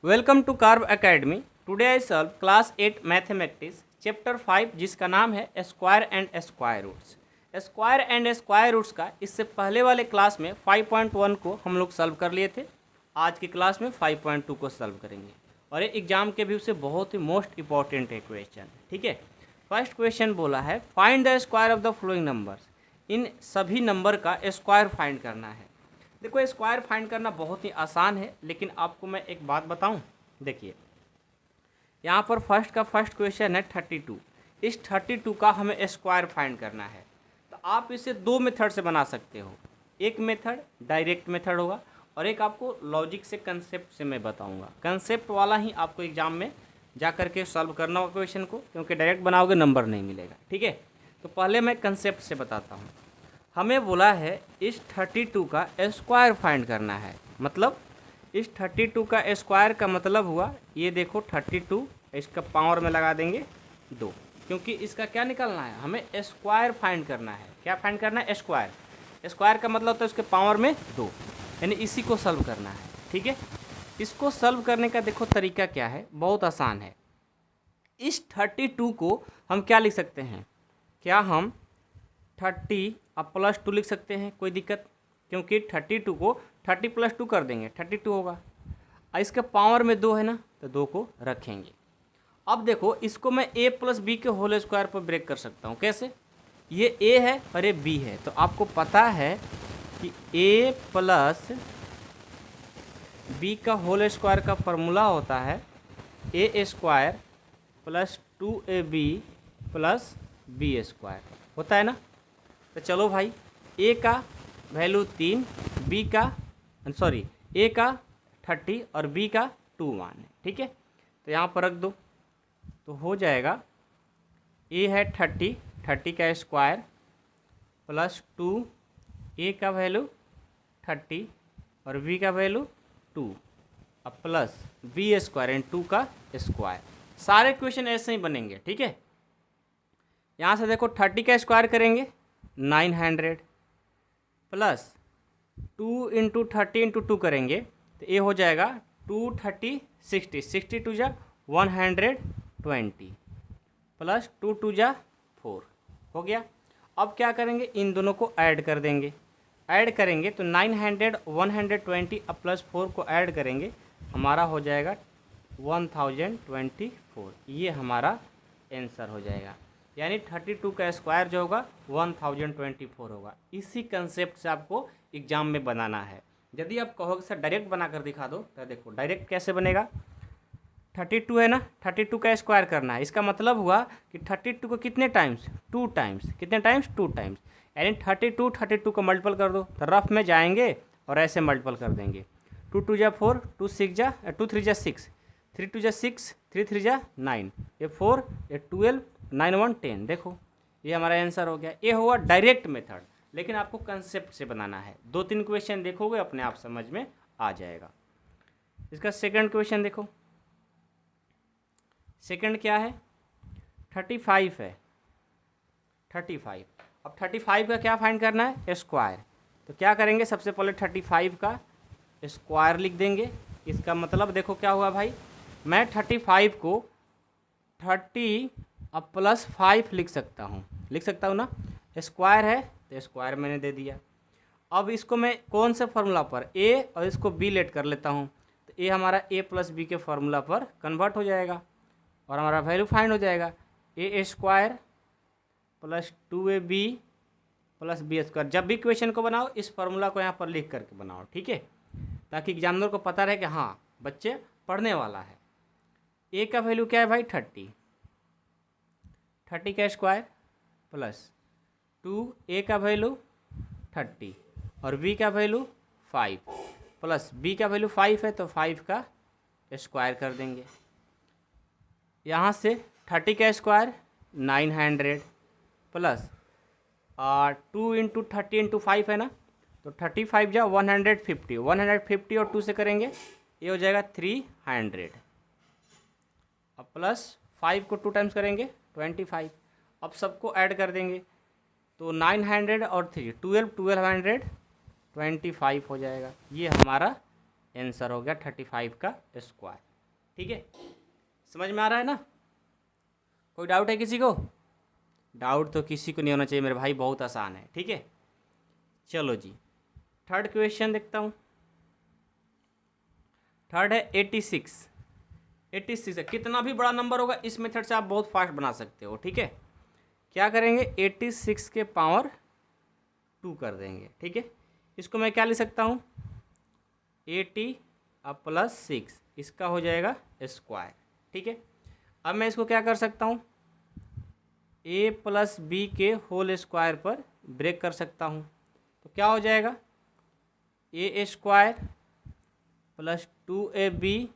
Welcome to Carve Academy. Today I solve class 8 mathematics chapter 5 जिसका नाम है square and square roots. Square and square roots का इससे पहले वाले क्लास में 5.1 को हम लोग सॉल्व कर लिए थे। आज की क्लास में 5.2 को सॉल्व करेंगे और ये एग्जाम के व्यू से बहुत ही मोस्ट इंपॉर्टेंट है क्वेश्चन। ठीक है, फर्स्ट क्वेश्चन बोला है find the square of the following numbers. इन सभी नंबर का स्क्वायर फाइंड करना है। देखो स्क्वायर फाइंड करना बहुत ही आसान है, लेकिन आपको मैं एक बात बताऊं। देखिए यहाँ पर फर्स्ट क्वेश्चन है 32। इस 32 का हमें स्क्वायर फाइंड करना है। तो आप इसे दो मेथड से बना सकते हो। एक मेथड डायरेक्ट मेथड होगा और एक आपको लॉजिक से कंसेप्ट से मैं बताऊंगा। कंसेप्ट वाला ही आपको एग्जाम में जा करके सॉल्व करना होगा क्वेश्चन को, क्योंकि डायरेक्ट बनाओगे नंबर नहीं मिलेगा। ठीक है, तो पहले मैं कंसेप्ट से बताता हूँ। हमें बोला है इस 32 का स्क्वायर फाइंड करना है। मतलब इस 32 का स्क्वायर का मतलब हुआ, ये देखो 32 इसका पावर में लगा देंगे 2, क्योंकि इसका क्या निकालना है, हमें स्क्वायर फाइंड करना है। क्या फाइंड करना है? स्क्वायर। स्क्वायर का मतलब तो इसके पावर में 2, यानी इसी को सॉल्व करना है। ठीक है, इसको सॉल्व करने का देखो तरीका क्या है, बहुत आसान है। इस 32 को हम क्या लिख सकते हैं, क्या हम 30 अब +2 लिख सकते हैं? कोई दिक्कत, क्योंकि 32 को 30 + 2 कर देंगे 32 होगा। और इसके पावर में 2 है ना, तो 2 को रखेंगे। अब देखो इसको मैं a + b के होल स्क्वायर पर ब्रेक कर सकता हूँ। कैसे? ये a है और ये b है, तो आपको पता है कि a + b का होल स्क्वायर का फॉर्मूला होता है a² + 2ab + b² होता है ना। तो चलो भाई, a का वैल्यू 3, b का a का 30 और b का 2 मान है। ठीक है, तो यहाँ पर रख दो, तो हो जाएगा a है 30 का स्क्वायर + 2, a का वैल्यू 30 और b का वैल्यू 2 अब प्लस b² एंड 2 का स्क्वायर। सारे क्वेश्चन ऐसे ही बनेंगे। ठीक है, यहाँ से देखो 30 का स्क्वायर करेंगे 900 + 2 × 30 × 2 करेंगे तो ये हो जाएगा 2 30 60 60 2 जा 120 + 2 2 जा 4 हो गया। अब क्या करेंगे, इन दोनों को ऐड कर देंगे। ऐड करेंगे तो 900 120 अब +4 को ऐड करेंगे, हमारा हो जाएगा 1024। ये हमारा आंसर हो जाएगा, यानी 32 का स्क्वायर जो होगा 1024 होगा। इसी कंसेप्ट से आपको एग्जाम में बनाना है। यदि आप कहोगे सर डायरेक्ट बना कर दिखा दो, तो देखो डायरेक्ट कैसे बनेगा। 32 है ना, 32 का स्क्वायर करना है। इसका मतलब हुआ कि 32 को कितने टाइम्स, 2 टाइम्स। कितने टाइम्स? 2 टाइम्स, यानी 32 को मल्टीपल कर दो, तो रफ में जाएंगे और ऐसे मल्टीपल कर देंगे। 2 2 जा 4, 2 3 जा 6, 3 2 जा 6, 3 3 जा 9, ये 4, ये 12, 9 1 10। देखो ये हमारा आंसर हो गया। ये हुआ डायरेक्ट मेथड, लेकिन आपको कंसेप्ट से बनाना है। 2-3 क्वेश्चन देखोगे अपने आप समझ में आ जाएगा। इसका सेकंड क्वेश्चन देखो। सेकंड क्या है? 35 है, 35। अब 35 का क्या फाइंड करना है? स्क्वायर। तो क्या करेंगे, सबसे पहले 35 का स्क्वायर लिख देंगे। इसका मतलब देखो क्या हुआ भाई, मैं 35 को 30 अब +5 लिख सकता हूँ ना। स्क्वायर है तो स्क्वायर मैंने दे दिया। अब इसको मैं कौन से फार्मूला पर, a और इसको b लेट कर लेता हूँ, तो a हमारा a + b के फार्मूला पर कन्वर्ट हो जाएगा और हमारा वैल्यू फाइंड हो जाएगा a² + 2ab + b²। जब भी क्वेश्चन को बनाओ इस फार्मूला को यहाँ पर लिख करके बनाओ। ठीक है, ताकि एग्जामिनर को पता रहे कि हाँ बच्चे पढ़ने वाला है। a का वैल्यू क्या है भाई? 30 का स्क्वायर + 2, a का वैल्यू 30 और b का वैल्यू 5 + b का वैल्यू 5 है तो 5 का स्क्वायर कर देंगे। यहाँ से 30 का स्क्वायर 900 + 2 × 30 × 5 है ना, तो 35 जा 150, 150 और 2 से करेंगे ये हो जाएगा 300। अब +5 को 2 टाइम्स करेंगे 25। अब सबको ऐड कर देंगे तो 900 और 3 12 1200 25 हो जाएगा। ये हमारा आंसर हो गया 35 का स्क्वायर। ठीक है, समझ में आ रहा है ना? कोई डाउट है किसी को? डाउट तो किसी को नहीं होना चाहिए मेरे भाई, बहुत आसान है। ठीक है, चलो जी थर्ड क्वेश्चन देखता हूँ। थर्ड है 86। 86 है, कितना भी बड़ा नंबर होगा इस मेथड से आप बहुत फास्ट बना सकते हो। ठीक है, क्या करेंगे 86 के पावर 2 कर देंगे। ठीक है, इसको मैं क्या लिख सकता हूँ 80 अब प्लस 6, इसका हो जाएगा स्क्वायर। ठीक है, अब मैं इसको क्या कर सकता हूँ a प्लस बी के होल स्क्वायर पर ब्रेक कर सकता हूँ। तो क्या हो जाएगा A square plus 2ab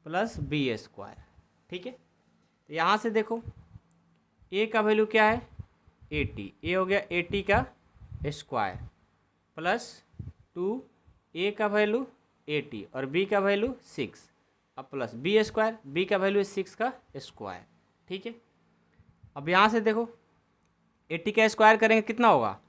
plus B square. ठीक है, तो यहाँ से देखो a का वैल्यू क्या है 80, a हो गया 80 का स्क्वायर प्लस 2a का वैल्यू 80 और b का वैल्यू 6 अब प्लस बी स्क्वायर, b का वैल्यू 6 का स्क्वायर। ठीक है, अब यहाँ से देखो 80 का स्क्वायर करेंगे कितना होगा।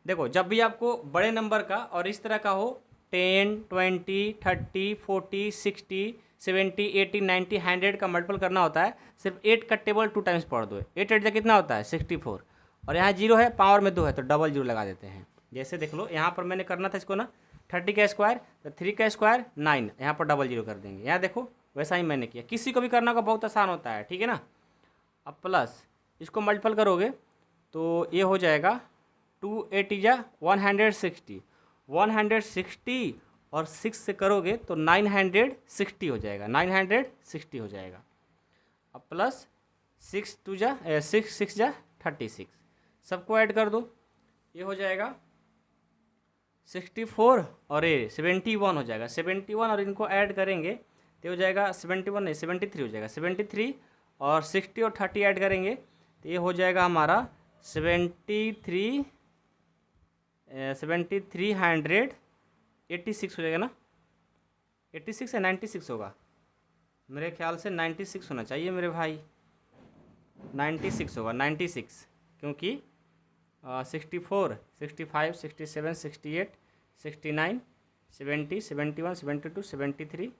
देखो जब भी आपको बड़े नंबर का और इस तरह का हो 10, 20, 30, 40, 60, 70, 80, 90, 100 का मल्टीपल करना होता है, सिर्फ 8 का टेबल 2 टाइम्स पढ़ दो। 8 8 कितना होता है 64 और यहाँ 0 है, पावर में 2 है तो डबल 0 लगा देते हैं। जैसे देख लो यहाँ पर मैंने करना था इसको ना 30 का स्क्वायर तो 3 का स्क्वायर 9, यहाँ पर डबल 0 कर देंगे। यहाँ देखो वैसा ही मैंने किया, किसी को भी करना का बहुत आसान होता है। ठीक है ना, अब प्लस इसको मल्टीपल करोगे तो ये हो जाएगा 280 जा 160, 160 और 6 से करोगे तो 960 हो जाएगा, 960 हो जाएगा। अब प्लस 6 2 जा 6 जा 36, सबको ऐड कर दो, ये हो जाएगा 64 और ये 71 हो जाएगा। 71 और इनको ऐड करेंगे तो हो जाएगा 71 नहीं 73 हो जाएगा। 73 और 60 और 30 ऐड करेंगे तो ये हो जाएगा हमारा 73 7386 हो जाएगा ना। 86 या 96 होगा, मेरे ख्याल से 96 होना चाहिए मेरे भाई, 96 होगा 96, क्योंकि 64 65 67 68 69 70 71 72 73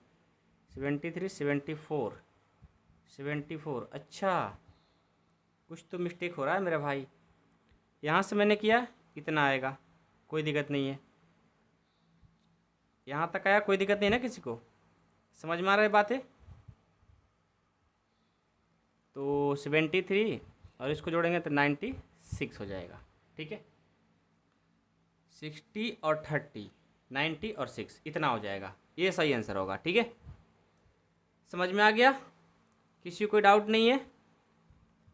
73 74 74। अच्छा कुछ तो मिस्टेक हो रहा है मेरा भाई, यहाँ से मैंने किया इतना आएगा, कोई दिक्कत नहीं है। यहाँ तक आया, कोई दिक्कत नहीं ना किसी को, समझ में आ रहा है बातें? तो 73 और इसको जोड़ेंगे तो 96 हो जाएगा। ठीक है, 60 और 30 90 और 6 इतना हो जाएगा, ये सही आंसर होगा। ठीक है, समझ में आ गया? किसी को कोई डाउट नहीं है?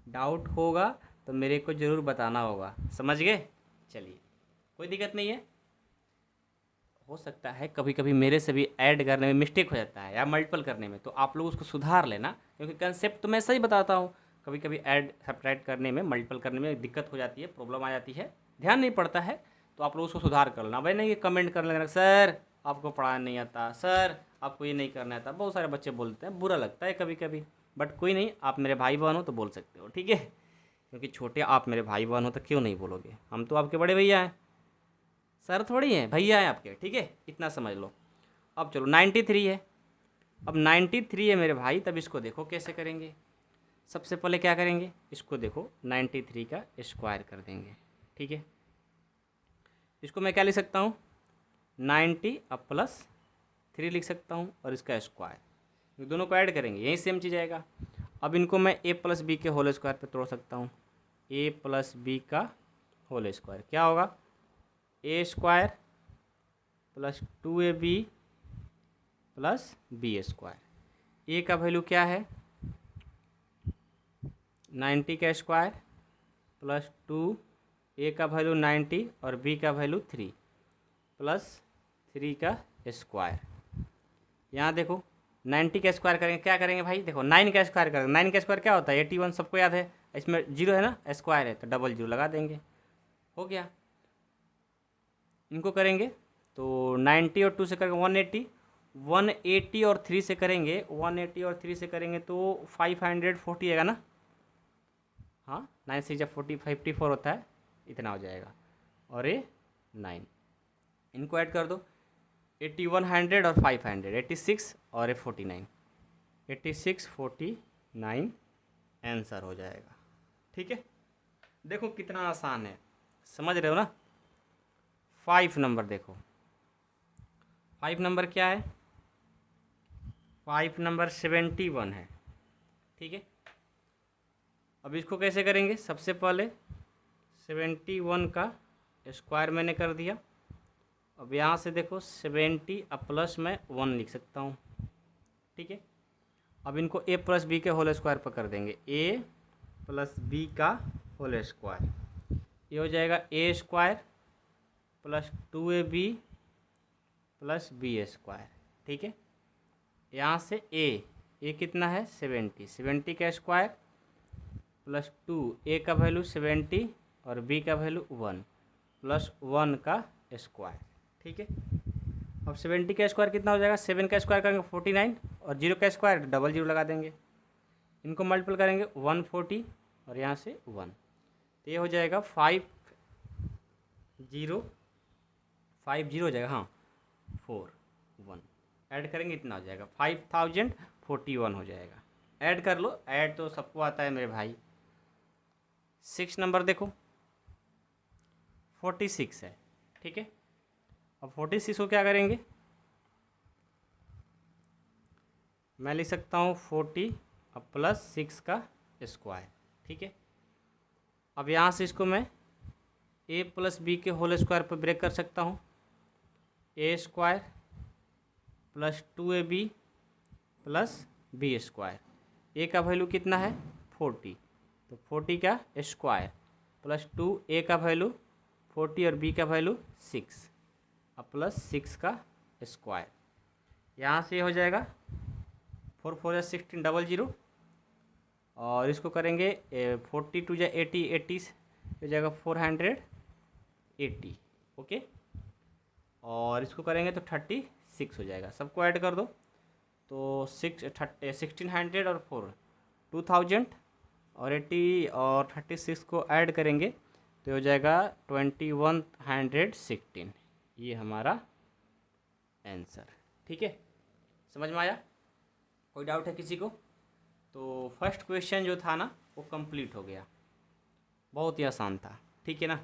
डाउट होगा तो मेरे को ज़रूर बताना होगा, समझ गए? चलिए कोई दिक्कत नहीं है। हो सकता है कभी कभी मेरे से भी ऐड करने में मिस्टेक हो जाता है या मल्टीपल करने में, तो आप लोग उसको सुधार लेना, क्योंकि कंसेप्ट तो मैं सही बताता हूँ। कभी कभी ऐड सब्ट्रैक्ट करने में मल्टीपल करने में दिक्कत हो जाती है, प्रॉब्लम आ जाती है, ध्यान नहीं पड़ता है, तो आप लोग उसको सुधार कर लेना। भाई नहीं ये कमेंट करने लगना सर आपको पढ़ाना नहीं आता, सर आपको ये नहीं करना आता, बहुत सारे बच्चे बोलते हैं, बुरा लगता है कभी कभी, बट कोई नहीं, आप मेरे भाई बहन हो तो बोल सकते हो। ठीक है, क्योंकि छोटे आप मेरे भाई बहन हो तो क्यों नहीं बोलोगे, हम तो आपके बड़े भैया हैं, सर थोड़ी हैं, भैया हैं आपके। ठीक है, इतना समझ लो। अब चलो 93 है, अब 93 है मेरे भाई, तब इसको देखो कैसे करेंगे। सबसे पहले क्या करेंगे, इसको देखो 93 का स्क्वायर कर देंगे। ठीक है, इसको मैं क्या लिख सकता हूँ 90 अब प्लस 3 लिख सकता हूँ और इसका स्क्वायर, दोनों को ऐड करेंगे यही सेम चीज़ आएगा। अब इनको मैं a प्लस बी के होल स्क्वायर पे तोड़ सकता हूँ, a प्लस बी का होल स्क्वायर क्या होगा a square plus 2ab plus B square. a का वैल्यू क्या है 90 का स्क्वायर प्लस 2, a का वैल्यू 90 और b का वैल्यू 3 प्लस 3 का स्क्वायर। यहाँ देखो 90 का स्क्वायर करेंगे, क्या करेंगे भाई, देखो 9 का स्क्वायर करेंगे, 9 का स्क्वायर क्या होता है 81, सबको याद है, इसमें 0 है ना, स्क्वायर है तो डबल 0 लगा देंगे, हो गया। इनको करेंगे तो 90 और 2 से करेंगे 180, 180 और 3 से करेंगे, 180 और 3 से करेंगे तो 540 आएगा ना, हाँ 9 से जब 54 होता है इतना हो जाएगा, और ये 9, इनको ऐड कर दो 80 100 और 500, 86 और 49, 86 49 आंसर हो जाएगा। ठीक है, देखो कितना आसान है, समझ रहे हो ना। 5 नंबर देखो, 5 नंबर क्या है, 5 नंबर 71 है। ठीक है, अब इसको कैसे करेंगे, सबसे पहले 71 का स्क्वायर मैंने कर दिया। अब यहाँ से देखो 70 अब प्लस में 1 लिख सकता हूँ। ठीक है, अब इनको a प्लस बी के होल स्क्वायर पर कर देंगे, a प्लस बी का होल स्क्वायर, ये हो जाएगा a square plus 2ab plus B square. ठीक है, यहाँ से a कितना है 70, 70 का स्क्वायर प्लस 2, a का वैल्यू 70 और b का वैल्यू 1 प्लस 1 का स्क्वायर। ठीक है, अब 70 का स्क्वायर कितना हो जाएगा, 7 का स्क्वायर करेंगे 49 और 0 का स्क्वायर डबल 0 लगा देंगे, इनको मल्टीपल करेंगे 140 और यहाँ से 1, तो ये हो जाएगा 50 हो जाएगा, हाँ 41 ऐड करेंगे इतना हो जाएगा 5041 हो जाएगा। ऐड कर लो, ऐड तो सबको आता है मेरे भाई। 6 नंबर देखो 46 है। ठीक है, अब 46 को क्या करेंगे, मैं लिख सकता हूँ 40 अब प्लस 6 का स्क्वायर। ठीक है, अब यहाँ से इसको मैं a प्लस बी के होल स्क्वायर पर ब्रेक कर सकता हूँ, a square plus 2ab plus B square, a का वैल्यू कितना है 40, तो 40 का स्क्वायर प्लस 2, a का वैल्यू 40 और b का वैल्यू 6 अब प्लस 6 का स्क्वायर, यहाँ से हो जाएगा 4 4 16 00 और इसको करेंगे 42 या 80 80 हो जाएगा 480। ओके, और इसको करेंगे तो 36 हो जाएगा, सबको ऐड कर दो तो 1600 और 4 2000 और 80 और 36 को ऐड करेंगे तो हो जाएगा 2116, ये हमारा आंसर। ठीक है, समझ में आया, कोई डाउट है किसी को? तो फर्स्ट क्वेश्चन जो था ना वो कंप्लीट हो गया, बहुत ही आसान था। ठीक है ना,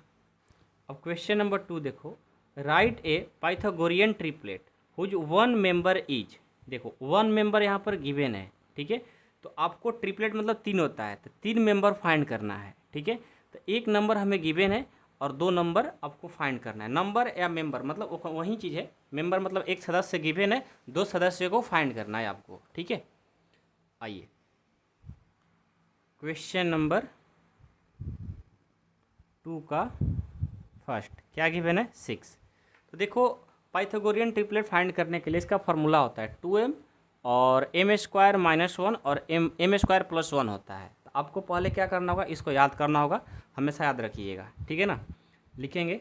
अब क्वेश्चन नंबर 2 देखो, write a Pythagorean triplet whose one member is, देखो वन मेंबर यहाँ पर गिवन है। ठीक है, तो आपको ट्रिपलेट मतलब 3 होता है, तो 3 मेंबर फाइंड करना है। ठीक है, तो एक नंबर हमें गिवन है और 2 नंबर आपको फाइंड करना है। नंबर या मेंबर मतलब वही चीज़ है, मेंबर मतलब एक सदस्य गिवन है, 2 सदस्य को फाइंड करना है आपको। ठीक है, आइए क्वेश्चन नंबर 2 का फर्स्ट क्या गिवन है 6। तो देखो पाइथागोरियन ट्रिपलेट फाइंड करने के लिए इसका फॉर्मूला होता है 2m और m स्क्वायर माइनस 1 और m स्क्वायर प्लस 1 होता है। तो आपको पहले क्या करना होगा, इसको याद करना होगा, हमेशा याद रखिएगा। ठीक है ना, लिखेंगे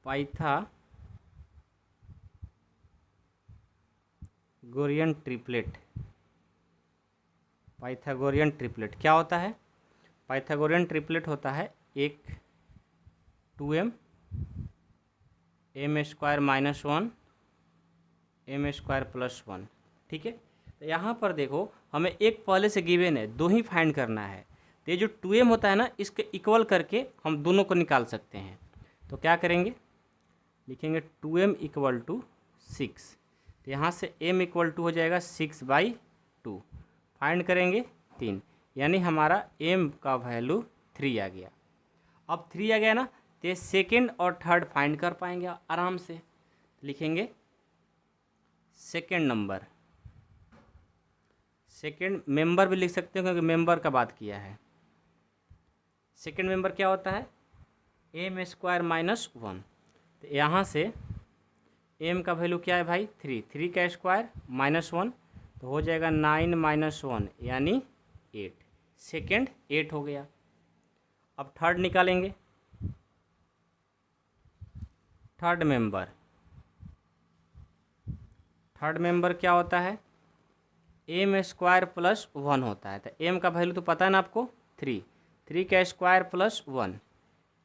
पाइथागोरियन ट्रिपलेट। पाइथागोरियन ट्रिपलेट क्या होता है, पाइथागोरियन ट्रिपलेट होता है एक 2m m square minus 1 m square plus 1। ठीक है, तो यहाँ पर देखो हमें एक पहले से गिवन है, 2 ही फाइंड करना है। तो ये जो 2m होता है ना, इसके इक्वल करके हम दोनों को निकाल सकते हैं। तो क्या करेंगे, लिखेंगे 2m इक्वल टू 6, तो यहाँ से m इक्वल टू हो जाएगा 6/2, फाइंड करेंगे 3, यानी हमारा m का वैल्यू 3 आ गया। अब 3 आ गया ना, तो ये सेकेंड और थर्ड फाइंड कर पाएंगे आराम से। लिखेंगे सेकेंड नंबर, सेकेंड मेंबर भी लिख सकते हो क्योंकि मेंबर का बात किया है। सेकेंड मेंबर क्या होता है m स्क्वायर माइनस 1, तो यहाँ से m का वैल्यू क्या है भाई 3, 3 का स्क्वायर माइनस 1 तो हो जाएगा 9 माइनस 1 यानी 8, सेकेंड 8 हो गया। अब थर्ड निकालेंगे, थर्ड मेंबर, थर्ड मेंबर क्या होता है m स्क्वायर प्लस 1 होता है। तो m का वैल्यू तो पता है ना आपको 3, 3 का स्क्वायर प्लस 1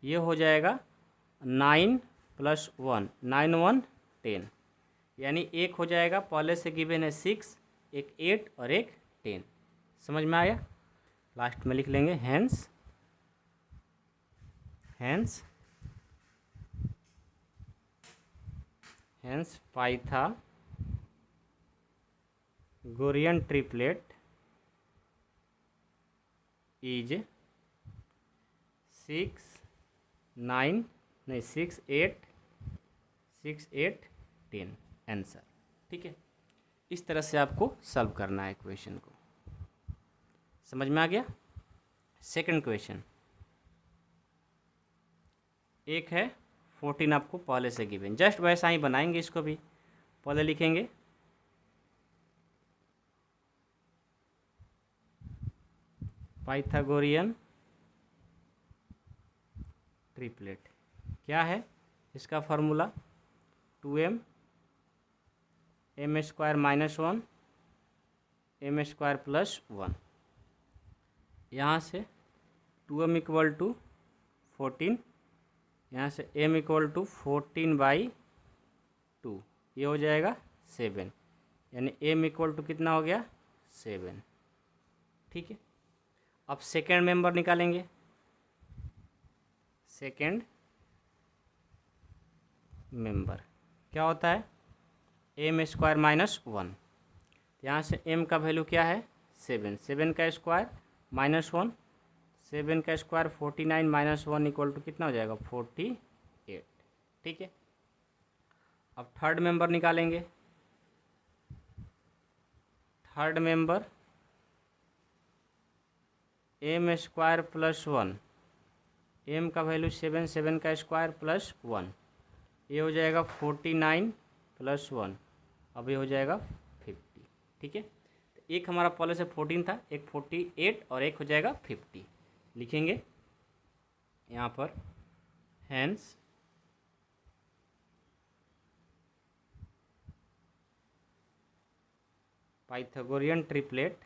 ये हो जाएगा 9 प्लस 1, 9 1 10, यानी एक हो जाएगा, पहले से गिवन है 6, एक 8 और एक 10। समझ में आया? लास्ट में लिख लेंगे हैंस पाइथागोरियन ट्रिपलेट इज 6 9 नहीं 6 8 10 आंसर। ठीक है, इस तरह से आपको सॉल्व करना है क्वेश्चन को। समझ में आ गया? सेकंड क्वेश्चन, एक है 14 आपको पहले से गिवन, जस्ट वैसा ही बनाएंगे इसको भी। पहले लिखेंगे पाइथागोरियन ट्रिपलेट, क्या है इसका formula? 2m m² minus 1 m² plus 1। यहाँ से 2m इक्वल टू 14, यहाँ से m इक्वल टू 14/2, ये हो जाएगा 7, यानी m इक्वल टू कितना हो गया? 7। ठीक है, अब सेकेंड मेंबर निकालेंगे। सेकेंड मेंबर क्या होता है? m² माइनस 1, यहाँ से m का वैल्यू क्या है? 7, 7 का स्क्वायर माइनस 1, 7 का स्क्वायर 49 माइनस 1 इक्वल टू कितना हो जाएगा? 48। ठीक है, अब थर्ड मेंबर निकालेंगे। Third member m² plus 1, m का वैल्यू 7, 7 का स्क्वायर प्लस 1, ये हो जाएगा 49 प्लस 1, अब ये हो जाएगा 50। ठीक है, तो एक हमारा पहले से 14 था, एक 48 और एक हो जाएगा 50। लिखेंगे यहाँ पर हैंस पाइथागोरियन ट्रिपलेट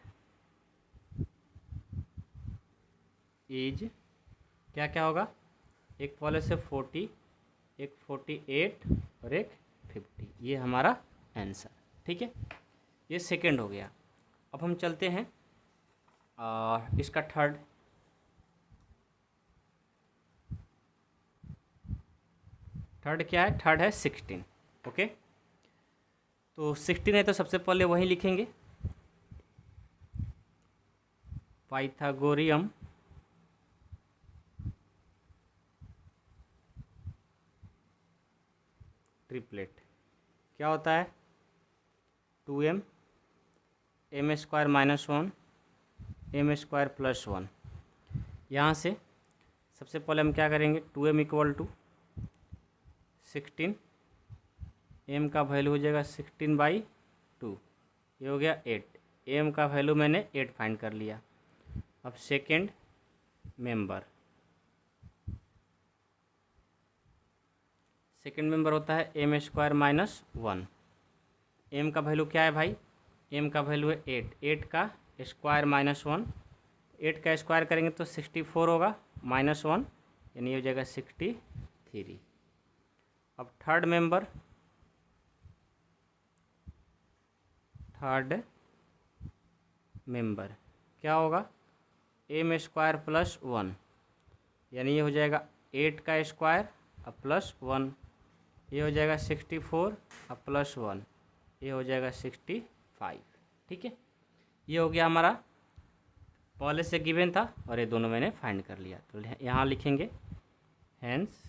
इज, क्या क्या होगा? एक पहले से 40, एक 48 और एक 50, ये हमारा आंसर। ठीक है, ये सेकंड हो गया। अब हम चलते हैं इसका थर्ड। थर्ड क्या है? थर्ड है 16। ओके, तो 16 है तो सबसे पहले वही लिखेंगे, पाइथागोरियम ट्रिपलेट क्या होता है? 2m m² minus 1 m² plus 1। यहाँ से सबसे पहले हम क्या करेंगे? 2m इक्वल टू 16, m का वैल्यू हो जाएगा 16/2, ये हो गया 8, m का वैल्यू मैंने 8 फाइंड कर लिया। अब सेकेंड मेंबर, सेकेंड मेंबर होता है m² माइनस 1, m का वैल्यू क्या है भाई? m का वैल्यू है 8, 8 का स्क्वायर माइनस 1, 8 का स्क्वायर करेंगे तो 64 होगा माइनस 1, यानी हो जाएगा 63। अब थर्ड मेंबर, थर्ड मेंबर क्या होगा? m² प्लस 1, यानी ये हो जाएगा 8 का स्क्वायर अब प्लस 1, ये हो जाएगा 64 अब प्लस 1, ये हो जाएगा 65। ठीक है, ये हो गया हमारा पहले से गिवन था और ये दोनों मैंने फाइंड कर लिया। तो यहाँ लिखेंगे hence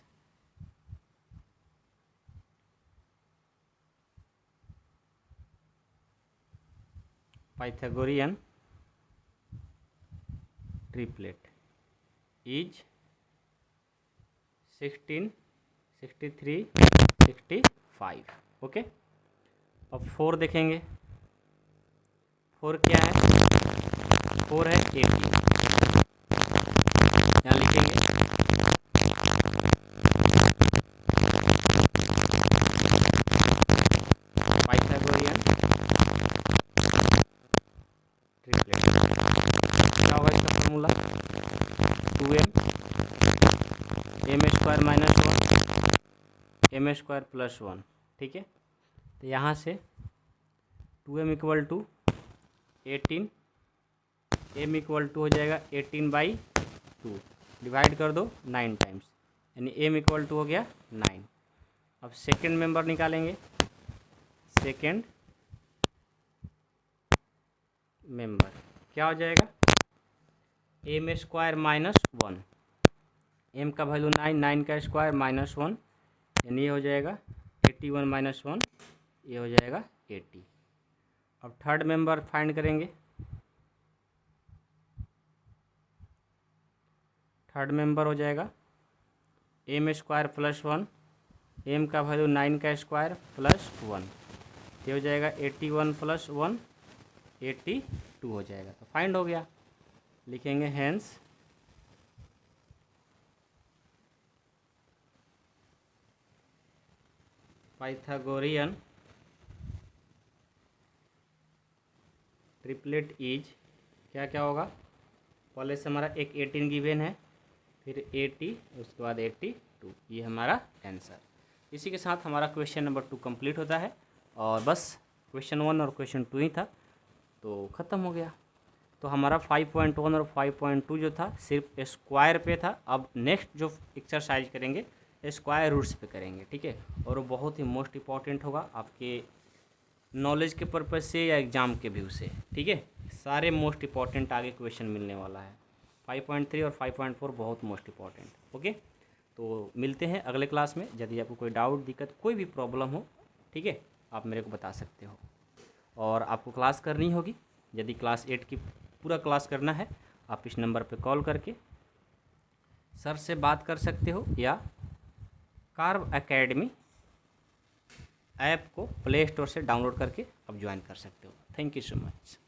Pythagorean triplet is 16, 63, 65। Okay, अब 4 देखेंगे। 4 क्या है? 4 है 80, यहाँ लिखेंगे पाइथागोरियन ट्रिपलेट, क्या होगा इसका formula? 2m m² minus 1 m square plus 1, ठीक है। तो यहाँ से 2m equal to 18, m equal to हो जाएगा 18/2, डिवाइड कर दो 9 टाइम्स, यानी m इक्वल टू हो गया 9। अब सेकेंड मेंबर निकालेंगे, सेकेंड मेंबर क्या हो जाएगा, एम स्क्वायर माइनस 1, m का वैल्यू 9, 9 का स्क्वायर माइनस 1, यानी ये हो जाएगा 81 माइनस 1, ये हो जाएगा 80। अब थर्ड मेंबर फाइंड करेंगे, थर्ड मेंबर हो जाएगा एम स्क्वायर प्लस 1, m का वैल्यू 9 का स्क्वायर प्लस 1, ये हो जाएगा 81 प्लस 1, 82 हो जाएगा। तो फाइंड हो गया, लिखेंगे हेंस पाइथागोरियन ट्रिपलेट इज, क्या क्या होगा, पहले से हमारा एक 18 गिवन है, फिर 80, उसके बाद 82, ये हमारा आंसर। इसी के साथ हमारा क्वेश्चन नंबर 2 कंप्लीट होता है, और बस क्वेश्चन 1 और क्वेश्चन 2 ही था तो ख़त्म हो गया। तो हमारा 5.1 और 5.2 जो था सिर्फ स्क्वायर पे था। अब नेक्स्ट जो एक्सरसाइज करेंगे स्क्वायर रूट्स पे करेंगे, ठीक है। और वो बहुत ही मोस्ट इम्पॉर्टेंट होगा आपके नॉलेज के पर्पज़ से या एग्ज़ाम के व्यू से, ठीक है। सारे मोस्ट इम्पॉर्टेंट आगे क्वेश्चन मिलने वाला है। 5.3 और 5.4 बहुत मोस्ट इम्पॉर्टेंट। ओके, तो मिलते हैं अगले क्लास में। यदि आपको कोई डाउट, दिक्कत, कोई भी प्रॉब्लम हो, ठीक है, आप मेरे को बता सकते हो। और आपको क्लास करनी होगी, यदि क्लास 8 की पूरा क्लास करना है, आप इस नंबर पे कॉल करके सर से बात कर सकते हो, या कार्व एकेडमी ऐप को प्ले स्टोर से डाउनलोड करके आप ज्वाइन कर सकते हो। Thank you so much.